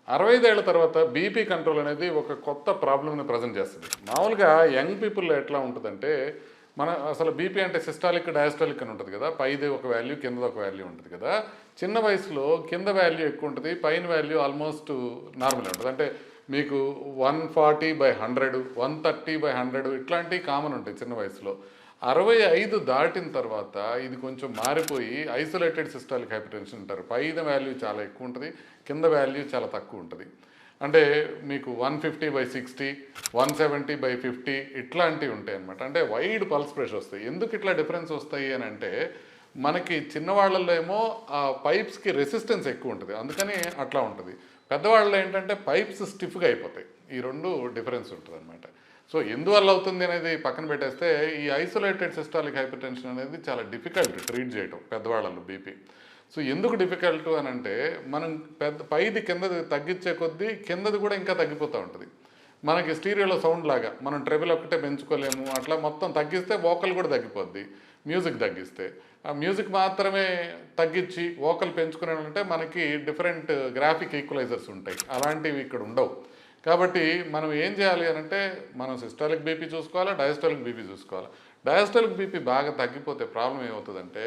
65 ఏళ్ల తర్వాత BP control అనేది ఒక కొత్త ప్రాబ్లమ్ని ప్రజెంట్ చేస్తుంది. మామూలుగా యంగ్ పీపుల్లో ఎట్లా ఉంటుందంటే, మన అసలు బీపీ అంటే సిస్టాలిక్, డయాస్టాలిక్ అని ఉంటుంది కదా. పైది ఒక వాల్యూ, కిందది ఒక వాల్యూ ఉంటుంది కదా. చిన్న వయసులో కింద వాల్యూ ఎక్కువ ఉంటుంది, పైన వాల్యూ ఆల్మోస్ట్ నార్మల్ ఉంటుంది. అంటే మీకు 140/100, 130/100 ఇట్లాంటివి కామన్ ఉంటాయి చిన్న వయసులో. 65 దాటిన తర్వాత ఇది కొంచెం మారిపోయి ఐసోలేటెడ్ సిస్టాలిక్ హైపర్టెన్షన్ అంటారు. పైన వాల్యూ చాలా ఎక్కువ ఉంటుంది, కింద వాల్యూ చాలా తక్కువ ఉంటుంది. అంటే మీకు 150/60, 170/50 ఇట్లాంటివి ఉంటాయి అన్నమాట. అంటే వైడ్ పల్స్ ప్రెషర్ వస్తాయి. ఎందుకు ఇట్లా డిఫరెన్స్ వస్తాయి అని అంటే, మనకి చిన్నవాళ్ళల్లో ఏమో ఆ పైప్స్కి రెసిస్టెన్స్ ఎక్కువ ఉంటుంది, అందుకని అట్లా ఉంటుంది. పెద్దవాళ్ళలో ఏంటంటే పైప్స్ స్టిఫ్గా అయిపోతాయి. ఈ రెండు డిఫరెన్స్ ఉంటుంది అనమాట. సో ఎందువల్ల అవుతుంది అనేది పక్కన పెట్టేస్తే, ఈ ఐసోలేటెడ్ సిస్టాలిక్ హైపర్టెన్షన్ అనేది చాలా డిఫికల్ట్ ట్రీట్ చేయటం పెద్దవాళ్ళలో బీపీ. సో ఎందుకు డిఫికల్ట్ అని అంటే, మనం పైది కిందది తగ్గించే కొద్దీ కిందది కూడా ఇంకా తగ్గిపోతూ ఉంటుంది. మనకి స్టీరియోలో సౌండ్ లాగా మనం ట్రెబుల్ ఒక్కటే పెంచుకోలేము, అట్లా మొత్తం తగ్గిస్తే వోకల్ కూడా తగ్గిపోద్ది. మ్యూజిక్ తగ్గిస్తే ఆ మ్యూజిక్ మాత్రమే తగ్గించి వోకల్ పెంచుకునేటంటే మనకి డిఫరెంట్ గ్రాఫిక్ ఈక్వలైజర్స్ ఉంటాయి, అలాంటివి ఇక్కడ ఉండవు. కాబట్టి మనం ఏం చేయాలి అని అంటే, మనం సిస్టాలిక్ బీపీ చూసుకోవాలా, డయాస్టాలిక్ బీపీ చూసుకోవాలి. డయాస్టాలిక్ బీపీ బాగా తగ్గిపోతే ప్రాబ్లం ఏమవుతుందంటే,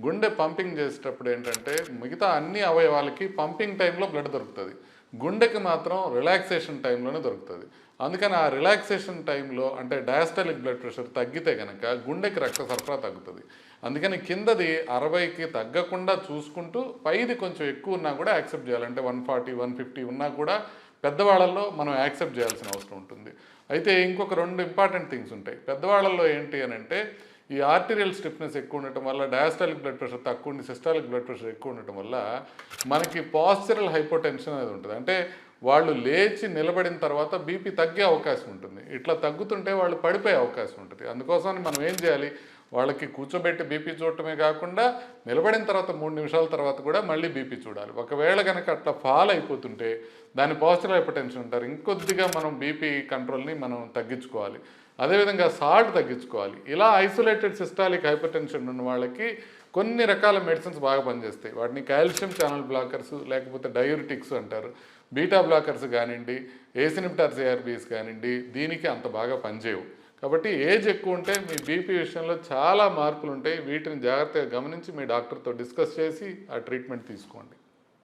గుండె పంపింగ్ చేసేటప్పుడు ఏంటంటే మిగతా అన్ని అవయవాలకి పంపింగ్ టైంలో బ్లడ్ దొరుకుతుంది, గుండెకి మాత్రం రిలాక్సేషన్ టైంలోనే దొరుకుతుంది. అందుకని ఆ రిలాక్సేషన్ టైంలో అంటే డయాస్టాలిక్ బ్లడ్ ప్రెషర్ తగ్గితే కనుక గుండెకి రక్త సరఫరా తగ్గుతుంది. అందుకని కిందది 60కి తగ్గకుండా చూసుకుంటూ, పైది కొంచెం ఎక్కువ ఉన్నా కూడా యాక్సెప్ట్ చేయాలి. అంటే 140, 150 ఉన్నా కూడా పెద్దవాళ్ళల్లో మనం యాక్సెప్ట్ చేయాల్సిన అవసరం ఉంటుంది. అయితే ఇంకొక 2 ఇంపార్టెంట్ థింగ్స్ ఉంటాయి పెద్దవాళ్ళల్లో. ఏంటి అని అంటే, ఈ ఆర్టీరియల్ స్టిఫ్నెస్ ఎక్కువ ఉండటం వల్ల డయాస్టాలిక్ బ్లడ్ ప్రెషర్ తక్కువ ఉండి సిస్టాలిక్ బ్లడ్ ప్రెషర్ ఎక్కువ ఉండటం వల్ల మనకి పాస్చరల్ హైపోటెన్షన్ అనేది ఉంటుంది. అంటే వాళ్ళు లేచి నిలబడిన తర్వాత బీపీ తగ్గే అవకాశం ఉంటుంది. ఇట్లా తగ్గుతుంటే వాళ్ళు పడిపోయే అవకాశం ఉంటుంది. అందుకోసం మనం ఏం చేయాలి, వాళ్ళకి కూర్చోబెట్టి బీపీ చూడటమే కాకుండా నిలబడిన తర్వాత 3 నిమిషాల తర్వాత కూడా మళ్ళీ బీపీ చూడాలి. ఒకవేళ కనుక అట్లా ఫాల్ అయిపోతుంటే దాన్ని పాజిటివ్ హైపర్టెన్షన్ అంటారు. ఇంకొద్దిగా మనం బీపీ కంట్రోల్ని మనం తగ్గించుకోవాలి. అదేవిధంగా సాల్ట్ తగ్గించుకోవాలి. ఇలా ఐసోలేటెడ్ సిస్టాలిక్ హైపర్టెన్షన్ ఉన్న వాళ్ళకి కొన్ని రకాల మెడిసిన్స్ బాగా పనిచేస్తాయి. వాటిని కాల్షియం ఛానల్ బ్లాకర్స్, లేకపోతే డయూరిటిక్స్ అంటారు. బీటా బ్లాకర్స్ కానివ్వండి, ఏసినిప్టార్ సిఆర్బీస్ కానివ్వండి, దీనికి అంత బాగా పనిచేయవు. కాబట్టి ఏజ్ ఎక్కువ ఉంటే మీ బీపీ విషయంలో చాలా మార్పులు ఉంటాయి. వీటిని జాగ్రత్తగా గమనించి మీ డాక్టర్తో డిస్కస్ చేసి ఆ ట్రీట్మెంట్ తీసుకోండి.